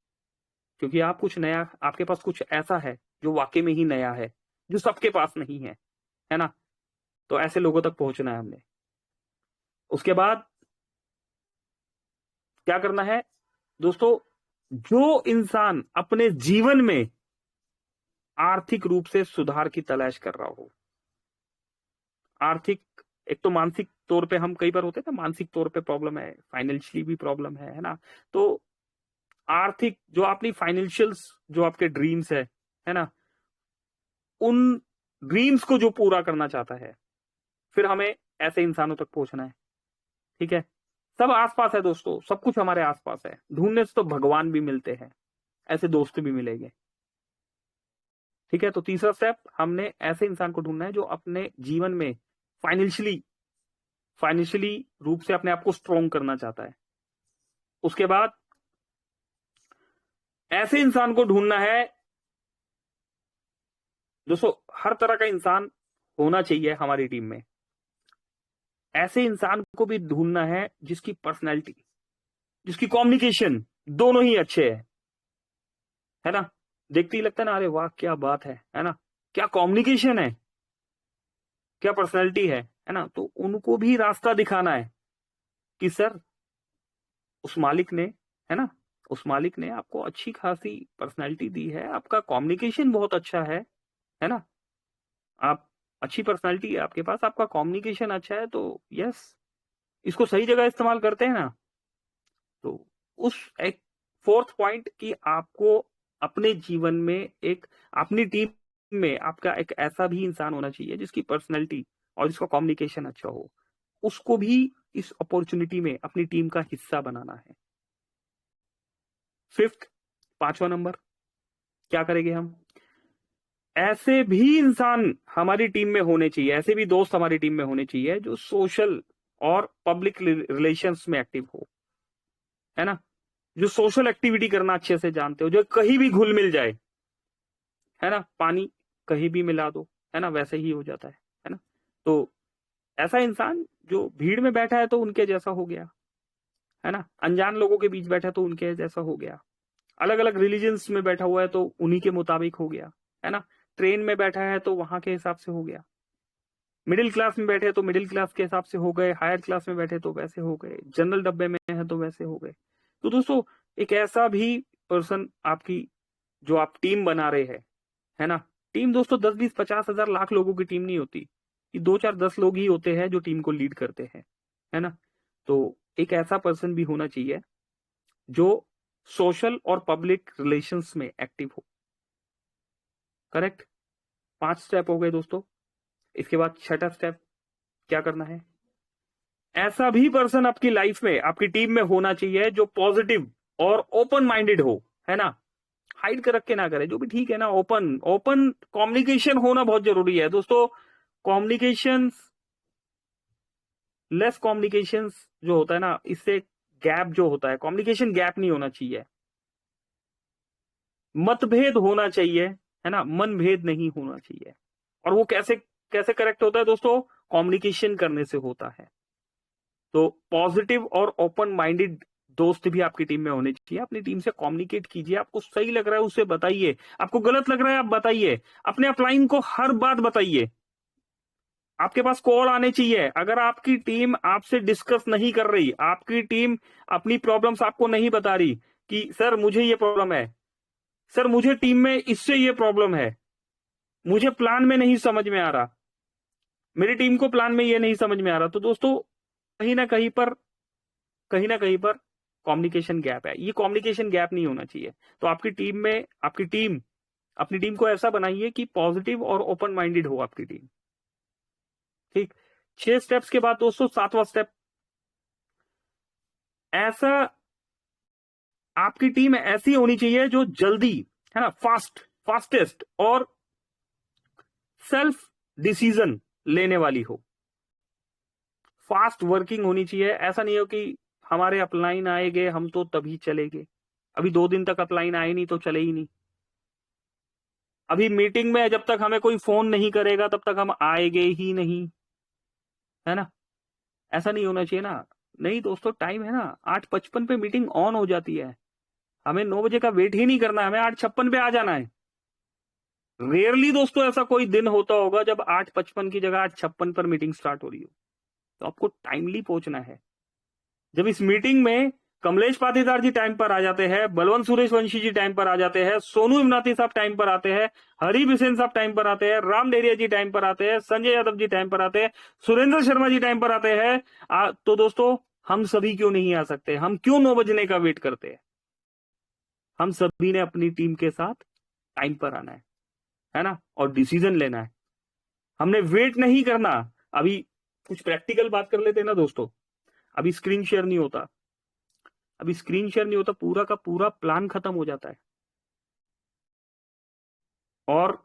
क्योंकि आप कुछ नया, आपके पास कुछ ऐसा है जो वाकई में ही नया है, जो सबके पास नहीं है ना। तो ऐसे लोगों तक पहुंचना है हमने। उसके बाद क्या करना है दोस्तों, जो इंसान अपने जीवन में आर्थिक रूप से सुधार की तलाश कर रहा हो, आर्थिक, एक तो मानसिक तौर पे हम कई बार होते हैं ना, मानसिक तौर पे प्रॉब्लम है, फाइनेंशियली भी प्रॉब्लम है ना। तो आर्थिक, जो अपनी फाइनेंशियल्स, जो आपके ड्रीम्स है ना, उन ड्रीम्स को जो पूरा करना चाहता है, फिर हमें ऐसे इंसानों तक पहुंचना है, ठीक है। सब आसपास है दोस्तों, सब कुछ हमारे आसपास है। ढूंढने से तो भगवान भी मिलते हैं, ऐसे दोस्त भी मिलेंगे, ठीक है। तो तीसरा स्टेप, हमने ऐसे इंसान को ढूंढना है जो अपने जीवन में फाइनेंशियली रूप से अपने आप को स्ट्रॉन्ग करना चाहता है। उसके बाद ऐसे इंसान को ढूंढना है, दोस्तों हर तरह का इंसान होना चाहिए हमारी टीम में। ऐसे इंसान को भी ढूंढना है जिसकी पर्सनैलिटी, जिसकी कम्युनिकेशन, दोनों ही अच्छे है ना। देखते ही लगता है ना, अरे वाह क्या बात है ना, क्या कम्युनिकेशन है, क्या पर्सनैलिटी है ना। तो उनको भी रास्ता दिखाना है कि सर उस मालिक ने, है ना, उस मालिक ने आपको अच्छी खासी पर्सनैलिटी दी है, आपका कम्युनिकेशन बहुत अच्छा है ना, आप अच्छी पर्सनैलिटी है आपके पास, आपका कम्युनिकेशन अच्छा है, तो यस इसको सही जगह इस्तेमाल करते हैं ना। तो उस एक फोर्थ पॉइंट कि आपको अपने जीवन में एक, अपनी टीम में आपका एक ऐसा भी इंसान होना चाहिए जिसकी पर्सनैलिटी और जिसका कम्युनिकेशन अच्छा हो, उसको भी इस अपॉर्चुनिटी में अपनी टीम का हिस्सा बनाना है। फिफ्थ, 5वां नंबर, क्या करेंगे हम? ऐसे भी इंसान हमारी टीम में होने चाहिए, ऐसे भी दोस्त हमारी टीम में होने चाहिए जो सोशल और पब्लिक रिलेशंस में एक्टिव हो, है ना, जो सोशल एक्टिविटी करना अच्छे से जानते हो, जो कहीं भी घुल मिल जाए, है ना, पानी कहीं भी मिला दो, है ना, वैसे ही हो जाता है ना। तो ऐसा इंसान जो भीड़ में बैठा है तो उनके जैसा हो गया, है ना, अनजान लोगों के बीच बैठा तो उनके जैसा हो गया, अलग अलग रिलीजन्स में बैठा हुआ है तो उन्हीं के मुताबिक हो गया, है ना, ट्रेन में बैठा है तो वहां के हिसाब से हो गया, मिडिल क्लास में बैठे तो मिडिल क्लास के हिसाब से हो गए, हायर क्लास में बैठे तो वैसे हो गए, जनरल डब्बे में है तो वैसे हो गए। तो दोस्तों एक ऐसा भी पर्सन आपकी जो आप टीम बना रहे हैं, है ना, टीम दोस्तों 10, 20, 50, 1000, लाख लोगों की टीम नहीं होती, ये 2, 4, 10 लोग ही होते हैं जो टीम को लीड करते हैं, है ना। तो एक ऐसा पर्सन भी होना चाहिए जो सोशल और पब्लिक रिलेशंस में एक्टिव हो। करेक्ट, 5 स्टेप हो गए दोस्तों। इसके बाद 6वां स्टेप क्या करना है? ऐसा भी पर्सन आपकी लाइफ में, आपकी टीम में होना चाहिए जो पॉजिटिव और ओपन माइंडेड हो, है ना, हाइड कर रख के ना करे, जो भी ठीक है ना, ओपन ओपन कम्युनिकेशन होना बहुत जरूरी है दोस्तों। कम्युनिकेशन, लेस कम्युनिकेशन जो होता है ना, इससे गैप जो होता है, कम्युनिकेशन गैप नहीं होना चाहिए, मतभेद होना चाहिए, है ना, मनभेद नहीं होना चाहिए। और वो कैसे कैसे करेक्ट होता है दोस्तों? कम्युनिकेशन करने से होता है। तो पॉजिटिव और ओपन माइंडेड दोस्त भी आपकी टीम में होने चाहिए। अपनी टीम से कम्युनिकेट कीजिए, आपको सही लग रहा है उसे बताइए, आपको गलत लग रहा है आप बताइए, अपने अपलाइन को हर बात बताइए। आपके पास कॉल आने चाहिए, अगर आपकी टीम आपसे डिस्कस नहीं कर रही, आपकी टीम अपनी प्रॉब्लम्स आपको नहीं बता रही कि सर मुझे ये प्रॉब्लम है, सर मुझे टीम में इससे ये प्रॉब्लम है, मुझे प्लान में नहीं समझ में आ रहा, मेरी टीम को प्लान में ये नहीं समझ में आ रहा, तो दोस्तों कहीं ना कहीं पर कम्युनिकेशन गैप है। ये कम्युनिकेशन गैप नहीं होना चाहिए। तो आपकी टीम में, अपनी टीम को ऐसा बनाइए कि पॉजिटिव और ओपन माइंडेड हो आपकी टीम। ठीक, 6 स्टेप्स के बाद दोस्तों 7वां स्टेप, ऐसा आपकी टीम ऐसी होनी चाहिए जो जल्दी, है ना, फास्टेस्ट और सेल्फ डिसीजन लेने वाली हो, फास्ट वर्किंग होनी चाहिए। ऐसा नहीं हो कि हमारे अपलाइन आएंगे हम तो तभी चलेंगे, अभी 2 दिन तक अपलाइन आए नहीं तो चले ही नहीं, अभी मीटिंग में जब तक हमें कोई फोन नहीं करेगा तब तक हम आएंगे ही नहीं, है ना, ऐसा नहीं होना चाहिए ना। नहीं दोस्तों, टाइम है ना, 8:55 पे मीटिंग ऑन हो जाती है, हमें 9 बजे का वेट ही नहीं करना है, हमें 8:56 पे आ जाना है। रेयरली दोस्तों ऐसा कोई दिन होता होगा जब 8:55 की जगह 8:56 पर मीटिंग स्टार्ट हो रही हो। तो आपको टाइमली पहुंचना है। जब इस मीटिंग में कमलेश पाटीदार जी टाइम पर आ जाते हैं, बलवंत सूर्यवंशी जी टाइम पर आ जाते हैं, सोनू इमनाती साहब टाइम पर आते हैं, हरी बिसेन साहब टाइम पर आते हैं, राम डेरिया जी टाइम पर आते हैं, संजय यादव जी टाइम पर आते हैं, सुरेंद्र शर्मा जी टाइम पर आते हैं, तो दोस्तों हम सभी क्यों नहीं आ सकते? हम क्यों 9 बजने का वेट करते हैं? हम सभी ने अपनी टीम के साथ टाइम पर आना है ना, और डिसीजन लेना है, हमने वेट नहीं करना। अभी कुछ प्रैक्टिकल बात कर लेते हैं ना दोस्तों। अभी स्क्रीन शेयर नहीं होता, पूरा का पूरा प्लान खत्म हो जाता है और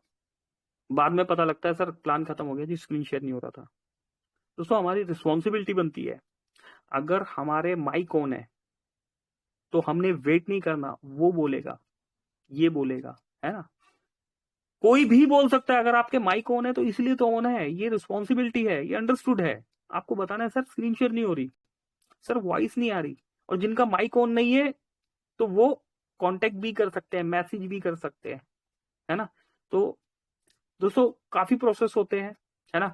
बाद में पता लगता है सर प्लान खत्म हो गया जी, स्क्रीन शेयर नहीं हो रहा था। दोस्तों हमारी रिस्पॉन्सिबिलिटी बनती है, अगर हमारे माइक ऑन है तो हमने वेट नहीं करना, वो बोलेगा, ये बोलेगा, है ना, कोई भी बोल सकता है। अगर आपके माइक ऑन है तो इसलिए तो ऑन है, ये रिस्पॉन्सिबिलिटी है, ये अंडरस्टूड है। आपको बताना है सर स्क्रीन शेयर नहीं हो रही, सर वॉइस नहीं आ रही, और जिनका माइक ऑन नहीं है तो वो कांटेक्ट भी कर सकते हैं, मैसेज भी कर सकते हैं, है ना। तो दोस्तों काफी प्रोसेस होते हैं, है ना।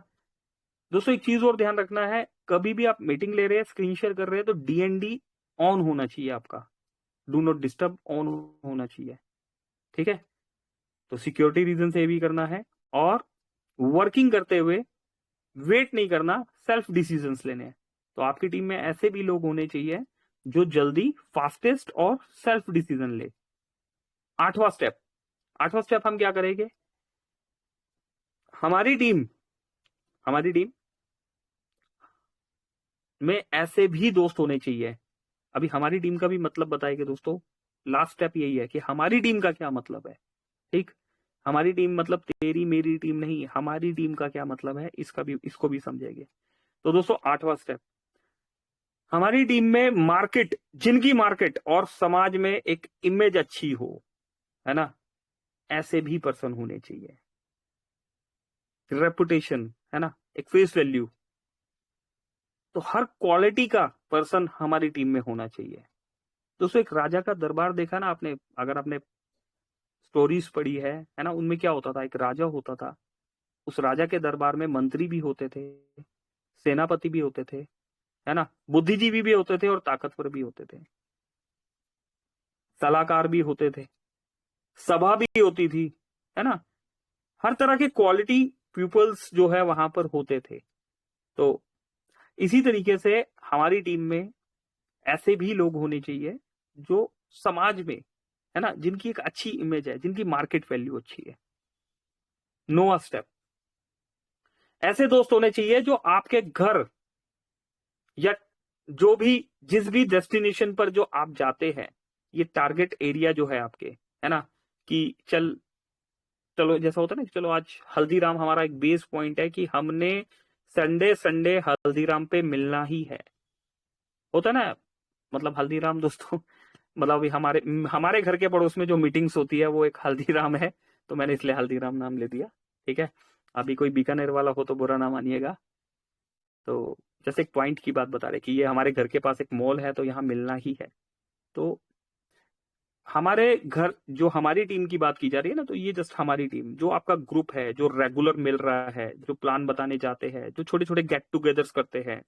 दोस्तों एक चीज और ध्यान रखना है, कभी भी आप मीटिंग ले रहे हैं, स्क्रीन शेयर कर रहे हैं, तो डीएनडी ऑन होना चाहिए आपका, डू नॉट डिस्टर्ब ऑन होना चाहिए, ठीक है। तो सिक्योरिटी रीजन से भी करना है, और वर्किंग करते हुए वेट नहीं करना, सेल्फ डिसीजंस लेने हैं। तो आपकी टीम में ऐसे भी लोग होने चाहिए जो जल्दी, फास्टेस्ट और सेल्फ डिसीजन ले। 8वां स्टेप हम क्या करेंगे? हमारी टीम में ऐसे भी दोस्त होने चाहिए। अभी हमारी टीम का भी मतलब बताएंगे दोस्तों। लास्ट स्टेप यही है कि हमारी टीम का क्या मतलब है। ठीक, हमारी टीम मतलब तेरी मेरी टीम नहीं, हमारी टीम का क्या मतलब है इसको भी समझेंगे। तो दोस्तों 8वां स्टेप, हमारी टीम में जिनकी मार्केट और समाज में एक इमेज अच्छी हो, है ना, ऐसे भी पर्सन होने चाहिए। रेपुटेशन, है ना, एक फेस वैल्यू, तो हर क्वालिटी का पर्सन हमारी टीम में होना चाहिए। दोस्तों एक राजा का दरबार देखा ना आपने, अगर आपने स्टोरीज पढ़ी है ना, उनमें क्या होता था, एक राजा होता था, उस राजा के दरबार में मंत्री भी होते थे, सेनापति भी होते थे, है ना, बुद्धिजीवी भी होते थे और ताकतवर भी होते थे, सलाहकार भी होते थे, सभा भी होती थी, है ना, हर तरह के क्वालिटी पीपल्स जो है वहां पर होते थे। तो इसी तरीके से हमारी टीम में ऐसे भी लोग होने चाहिए जो समाज में, है ना, जिनकी एक अच्छी इमेज है, जिनकी मार्केट वैल्यू अच्छी है। 9वां स्टेप, ऐसे दोस्त होने चाहिए जो आपके घर या जो भी जिस भी डेस्टिनेशन पर जो आप जाते हैं, ये टारगेट एरिया जो है आपके, है ना, कि चलो जैसा होता है ना, चलो आज हल्दीराम हमारा एक बेस पॉइंट है कि हमने संडे संडे हल्दीराम पे मिलना ही है, होता है ना, मतलब हल्दीराम दोस्तों मतलब अभी हमारे हमारे घर के पड़ोस में जो मीटिंग्स होती है वो एक हल्दीराम है, तो मैंने इसलिए हल्दीराम नाम ले दिया। ठीक है, अभी कोई बीकानेर वाला हो तो बुरा ना मानिएगा। तो जैसे एक पॉइंट की बात बता रहे कि ये हमारे घर के पास एक मॉल है तो यहाँ मिलना ही है। तो हमारे घर जो हमारी टीम की बात की जा रही है ना, तो ये जस्ट हमारी टीम, जो आपका ग्रुप है, जो रेगुलर मिल रहा है, जो प्लान बताने जाते हैं, जो छोटे छोटे गेट टुगेदर्स करते हैं,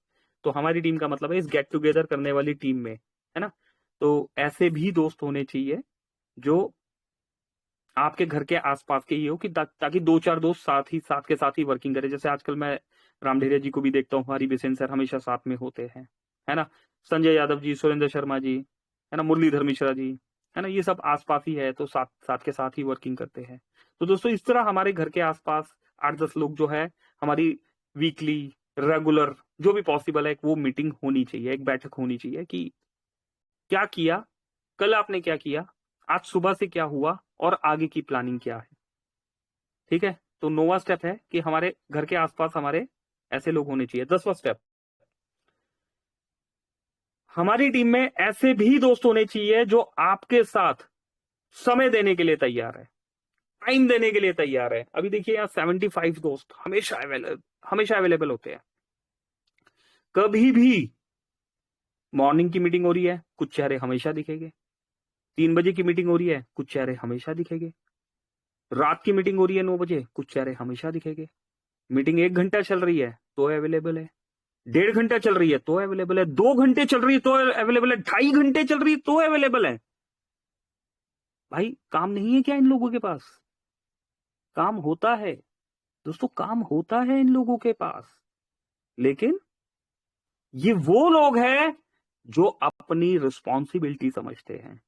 तो हमारी टीम का मतलब है इस गेट टुगेदर करने वाली टीम में, है ना। तो ऐसे भी दोस्त होने चाहिए जो आपके घर के आसपास के ही हो, कि ताकि 2-4 दोस्त साथ के साथ ही वर्किंग करे। जैसे आजकल मैं रामढेरिया जी को भी देखता हूँ, हमारी बेसेन सर हमेशा साथ में होते हैं, है ना, संजय यादव जी, सुरेंद्र शर्मा जी, है ना, मुरलीधर मिश्रा जी, है ना, ये सब आसपास ही है, तो साथ के साथ ही वर्किंग करते हैं। तो दोस्तों इस तरह हमारे घर के आसपास 8-10 लोग जो है, हमारी वीकली रेगुलर जो भी पॉसिबल है, वो मीटिंग होनी चाहिए, एक बैठक होनी चाहिए कि क्या किया, कल आपने क्या किया, आज सुबह से क्या हुआ और आगे की प्लानिंग क्या है। ठीक है, तो 9वां स्टेप है कि हमारे घर के आसपास हमारे ऐसे लोग होने चाहिए। 10वां स्टेप, हमारी टीम में ऐसे भी दोस्त होने चाहिए जो आपके साथ समय देने के लिए तैयार है, टाइम देने के लिए तैयार है। अभी देखिए यहाँ 75 दोस्त हमेशा अवेलेबल होते हैं। कभी भी मॉर्निंग की मीटिंग हो रही है, कुछ चेहरे हमेशा दिखेंगे, 3 बजे की मीटिंग हो रही है, कुछ चेहरे हमेशा दिखेंगे, रात की मीटिंग हो रही है 9 बजे, कुछ चेहरे हमेशा दिखेंगे, मीटिंग 1 घंटा चल रही है तो अवेलेबल है, 1.5 घंटा चल रही है तो अवेलेबल है, 2 घंटे चल रही है तो अवेलेबल है, 2.5 घंटे चल रही है तो अवेलेबल है। भाई काम नहीं है क्या इन लोगों के पास? काम होता है दोस्तों, काम होता है इन लोगों के पास, लेकिन ये वो लोग हैं जो अपनी रिस्पॉन्सिबिलिटी समझते हैं।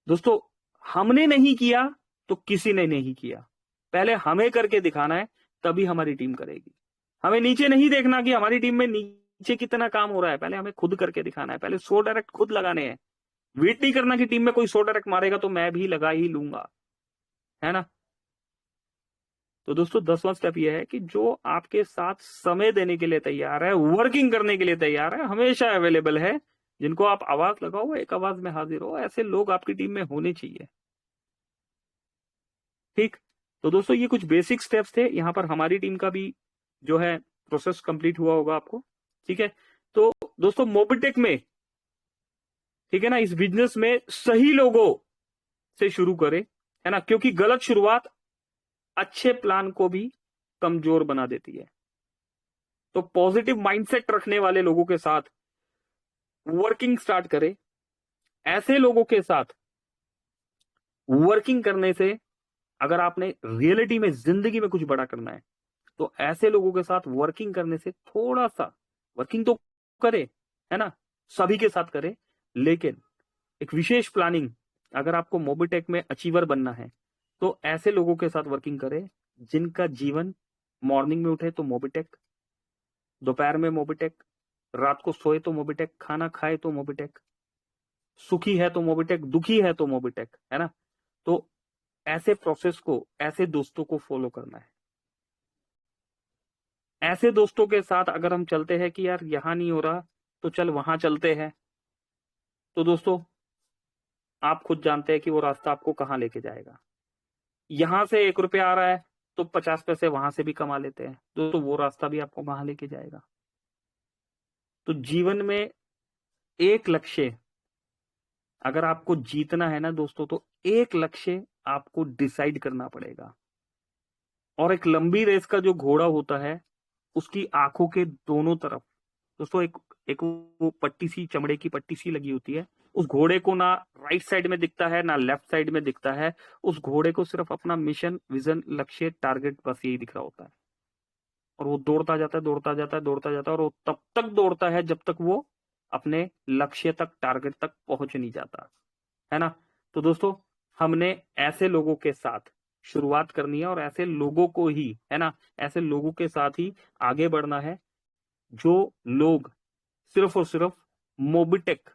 दोस्तों हमने नहीं किया तो किसी ने नहीं किया, पहले हमें करके दिखाना है, तभी हमारी टीम करेगी। हमें नीचे नहीं देखना कि हमारी टीम में नीचे कितना काम हो रहा है, पहले हमें खुद करके दिखाना है, पहले 100 डायरेक्ट खुद लगाने हैं। वेट नहीं करना कि टीम में कोई 100 डायरेक्ट मारेगा तो मैं भी लगा ही लूंगा, है ना। तो दोस्तों 10वां स्टेप यह है कि जो आपके साथ समय देने के लिए तैयार है, वर्किंग करने के लिए तैयार है, हमेशा अवेलेबल है, जिनको आप आवाज लगाओ एक आवाज में हाजिर हो, ऐसे लोग आपकी टीम में होने चाहिए। ठीक, तो दोस्तों ये कुछ बेसिक स्टेप्स थे, यहां पर हमारी टीम का भी जो है प्रोसेस कंप्लीट हुआ होगा आपको। ठीक है, तो दोस्तों मोबिटेक में, ठीक है ना, इस बिजनेस में सही लोगों से शुरू करें, है ना, क्योंकि गलत शुरुआत अच्छे प्लान को भी कमजोर बना देती है। तो पॉजिटिव माइंडसेट रखने वाले लोगों के साथ वर्किंग स्टार्ट करें। ऐसे लोगों के साथ वर्किंग करने से, अगर आपने रियलिटी में जिंदगी में कुछ बड़ा करना है, तो ऐसे लोगों के साथ वर्किंग करने से थोड़ा सा वर्किंग तो करे, है ना, सभी के साथ करे, लेकिन एक विशेष प्लानिंग, अगर आपको मोबिटेक में अचीवर बनना है तो ऐसे लोगों के साथ वर्किंग करे जिनका जीवन मॉर्निंग में उठे तो मोबिटेक, दोपहर में मोबिटेक, रात को सोए तो मोबिटेक, खाना खाए तो मोबिटेक, सुखी है तो मोबिटेक, दुखी है तो मोबिटेक, है ना। तो ऐसे प्रोसेस को, ऐसे दोस्तों को फॉलो करना है। ऐसे दोस्तों के साथ अगर हम चलते हैं कि यार यहां नहीं हो रहा तो चल वहां चलते हैं, तो दोस्तों आप खुद जानते हैं कि वो रास्ता आपको कहां लेके जाएगा। यहां से 1 रुपया आ रहा है तो 50 पैसे वहां से भी कमा लेते हैं, दोस्तों वो रास्ता भी आपको वहां लेके जाएगा। तो जीवन में एक लक्ष्य, अगर आपको जीतना है ना दोस्तों, तो एक लक्ष्य आपको डिसाइड करना पड़ेगा। और एक लंबी रेस का जो घोड़ा होता है, उसकी आंखों के दोनों तरफ दोस्तों एक वो पट्टी सी, चमड़े की पट्टी सी लगी होती है। उस घोड़े को ना राइट साइड में दिखता है ना लेफ्ट साइड में दिखता है। उस घोड़े को सिर्फ अपना मिशन, विजन, लक्ष्य, टारगेट बस यही दिख रहा होता है। और वो दौड़ता जाता है, दौड़ता जाता है, दौड़ता जाता है, और वो तब तक दौड़ता है जब तक वो अपने लक्ष्य तक, टारगेट तक पहुंच नहीं जाता, है ना। तो दोस्तों हमने ऐसे लोगों के साथ शुरुआत करनी है, और ऐसे लोगों को ही, है ना, ऐसे लोगों के साथ ही आगे बढ़ना है, जो लोग सिर्फ और सिर्फ मोबिटेक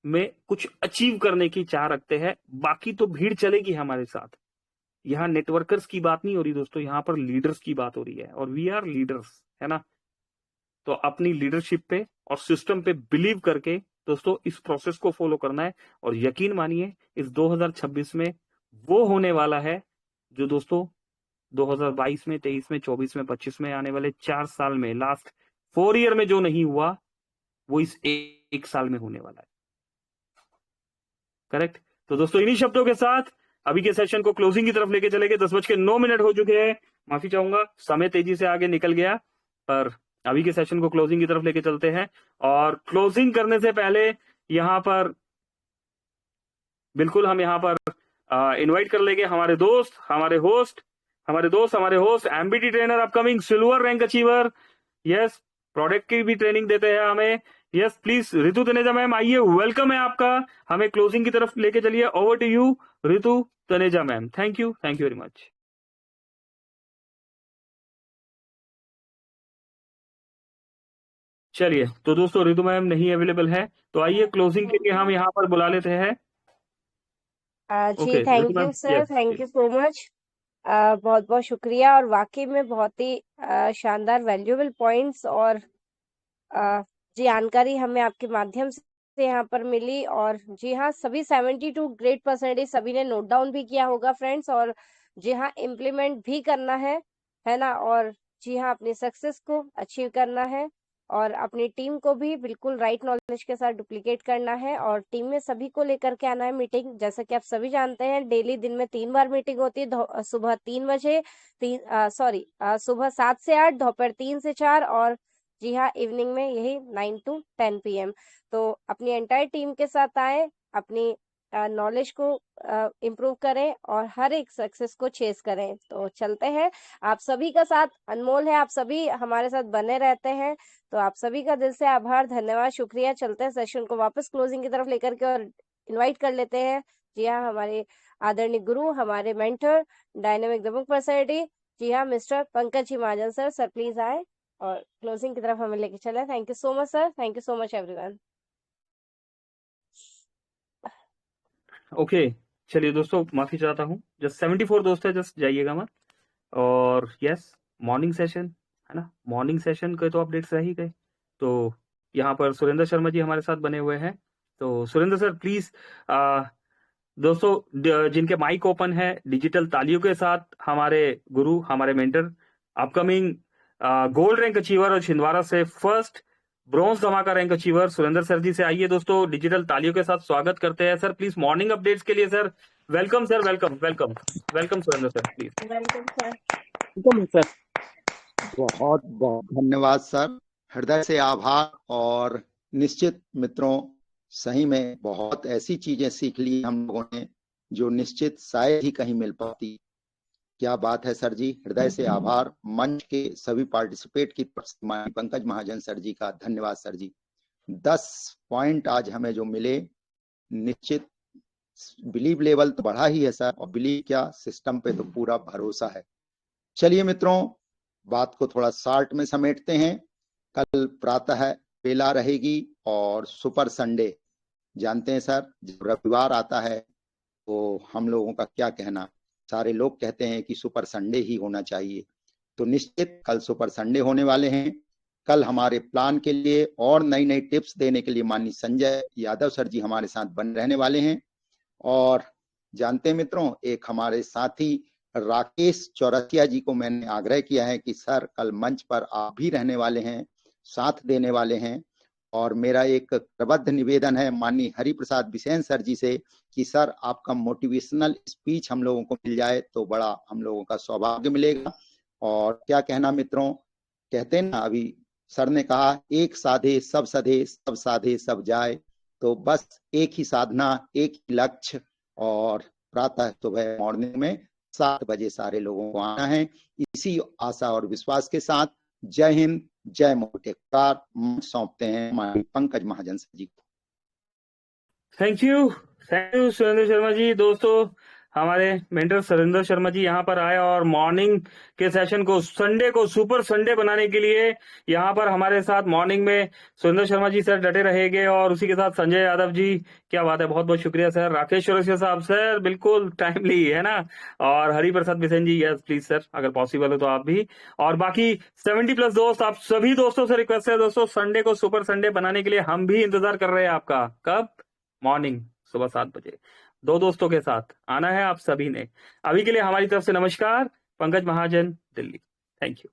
में कुछ अचीव करने की चाह रखते हैं। बाकी तो भीड़ चलेगी हमारे साथ। यहाँ नेटवर्कर्स की बात नहीं हो रही दोस्तों, यहाँ पर लीडर्स की बात हो रही है, और वी आर लीडर्स, है ना। तो अपनी लीडरशिप पे और सिस्टम पे बिलीव करके दोस्तों इस प्रोसेस को फॉलो करना है। और यकीन मानिए इस 2026 में वो होने वाला है जो दोस्तों 2022 में, 23 में, 24 में, 25 में, आने वाले 4 साल में, लास्ट 4 ईयर में जो नहीं हुआ, वो इस एक साल में होने वाला है। करेक्ट। तो दोस्तों इन्हीं शब्दों के साथ अभी के सेशन को क्लोजिंग की तरफ लेके चले गए। 10:09 हो चुके हैं। माफी चाहूंगा, समय तेजी से आगे निकल गया, पर अभी के सेशन को क्लोजिंग की तरफ लेके चलते हैं। और क्लोजिंग करने से पहले यहां पर बिल्कुल हम यहां पर इनवाइट कर लेंगे हमारे दोस्त, हमारे host, MBT trainer, upcoming silver rank achiever, yes, product की भी ट्रेनिंग देते हैं हमें। Yes please Ritu Taneja ma'am आइए, वेलकम है आपका। हमें क्लोजिंग की तरफ लेके चलिए। Over to you Ritu Taneja ma'am. Thank you very much. चलिए, तो दोस्तों रितु मैम नहीं अवेलेबल है, तो आइए क्लोजिंग के लिए हम यहाँ पर बुला लेते हैं। जी okay thank Ritu ma'am, you sir, yes thank you so much. बहुत बहुत शुक्रिया, और वाकई में बहुत ही शानदार वैल्यूएबल पॉइंट्स और जानकारी हमें आपके माध्यम से यहाँ पर मिली। और जी हाँ, सभी 72 ग्रेट परसेंटेज सभी ने नोट डाउन भी किया होगा फ्रेंड्स, और जी हाँ इम्प्लीमेंट भी करना है ना। और जी हाँ अपनी सक्सेस को अचीव करना है, और अपनी टीम को भी बिल्कुल राइट नॉलेज के साथ डुप्लीकेट करना है, और टीम में सभी को लेकर के आना है मीटिंग। जैसा कि आप सभी जानते हैं, डेली दिन में 3 बार मीटिंग होती है, सुबह 3 बजे, सुबह 7 से 8, दोपहर 3 से 4, और जी हाँ इवनिंग में यही 9 to 10 PM। तो अपनी एंटायर टीम के साथ आए, अपनी नॉलेज को इम्प्रूव करें, और हर एक सक्सेस को चेस करें। तो चलते हैं, आप सभी का साथ अनमोल है, आप सभी हमारे साथ बने रहते हैं। तो आप सभी का दिल से आभार, धन्यवाद, शुक्रिया। चलते हैं सेशन को वापस क्लोजिंग की तरफ लेकर के, और इनवाइट कर लेते हैं जी हाँ हमारे आदरणीय गुरु, हमारे मेंटर, डायनेमिक दबंग पर्सनैलिटी, जी हाँ mister Pankaj Mahajan sir. Sir please आए और क्लोजिंग की तरफ हमें लेके चले। Thank you so much sir, thank you so much everyone. Okay. चलिए दोस्तों, माफी चाहता हूँ, जस्ट 74 दोस्त है, जस्ट जाइएगा मत। और यस, मॉर्निंग सेशन, है ना, मॉर्निंग सेशन के तो अपडेट्स रह ही गए। तो यहाँ पर सुरेंद्र शर्मा जी हमारे साथ बने हुए हैं। तो सुरेंद्र सर प्लीज, दोस्तों जिनके माइक ओपन है, डिजिटल तालियों के साथ हमारे गुरु, हमारे mentor, upcoming gold rank achiever और छिंदवाड़ा से फर्स्ट ब्रॉन्ज धमाका रैंक अचीवर सुरेंद्र सर जी से आइए दोस्तों डिजिटल तालियों के साथ स्वागत करते हैं। सर प्लीज मॉर्निंग अपडेट्स के लिए sir, welcome sir, welcome welcome welcome Surendra sir please. Welcome sir. Sir बहुत बहुत धन्यवाद सर, हृदय से आभार। और निश्चित मित्रों, सही में बहुत ऐसी चीजें सीख ली हम लोगों ने जो निश्चित शायद ही कहीं मिल पाती। क्या बात है सर जी, हृदय से आभार। मंच के सभी पार्टिसिपेट की तरफ से माननीय पंकज महाजन सर जी का धन्यवाद सर जी। 10 पॉइंट आज हमें जो मिले, निश्चित बिलीव लेवल तो बढ़ा ही है सर, और बिलीव क्या, सिस्टम पे तो पूरा भरोसा है। चलिए मित्रों, बात को थोड़ा शार्ट में समेटते हैं। कल प्रातः बेला रहेगी और सुपर संडे। जानते हैं सर, जब रविवार आता है तो हम लोगों का क्या कहना, सारे लोग कहते हैं कि सुपर संडे ही होना चाहिए। तो निश्चित कल सुपर संडे होने वाले हैं। कल हमारे प्लान के लिए और नई नई टिप्स देने के लिए माननीय संजय यादव सर जी हमारे साथ बन रहने वाले हैं। और जानते हैं मित्रों, एक हमारे साथी राकेश चौरसिया जी को मैंने आग्रह किया है कि सर कल मंच पर आप भी रहने वाले हैं, साथ देने वाले हैं। और मेरा एक प्रबद्ध निवेदन है माननीय हरिप्रसाद बिसेन सर जी से कि सर आपका मोटिवेशनल स्पीच हम लोगों को मिल जाए तो बड़ा हम लोगों का सौभाग्य मिलेगा। और क्या कहना मित्रों, कहते हैं ना, अभी सर ने कहा एक साधे सब सधे, सब साधे सब जाए। तो बस एक ही साधना, एक ही लक्ष्य, और प्रातः सुबह मॉर्निंग में 7 बजे सारे लोगों को आना है। इसी आशा और विश्वास के साथ जय हिंद, जय मोटेकार सौंपते हैं माननीय पंकज महाजन जी को। Thank you Surendra Sharma ji. दोस्तों, हमारे मेंटर सुरेंद्र शर्मा जी यहाँ पर आए और मॉर्निंग के सेशन को, संडे को सुपर संडे बनाने के लिए यहाँ पर हमारे साथ मॉर्निंग में सुरेंद्र शर्मा जी सर डटे रहेंगे, और उसी के साथ संजय यादव जी। क्या बात है, बहुत बहुत शुक्रिया सर। राकेश चौरसिया साहब सर बिल्कुल टाइमली है ना, और हरिप्रसाद बिसेन जी, यस प्लीज सर, अगर पॉसिबल हो तो आप भी, और बाकी 70+ दोस्त, आप सभी दोस्तों से रिक्वेस्ट है दोस्तों, संडे को सुपर संडे बनाने के लिए हम भी इंतजार कर रहे हैं आपका। कब? मॉर्निंग सुबह 7 बजे 2 दोस्तों के साथ आना है आप सभी ने। अभी के लिए हमारी तरफ से नमस्कार। पंकज महाजन, दिल्ली। Thank you.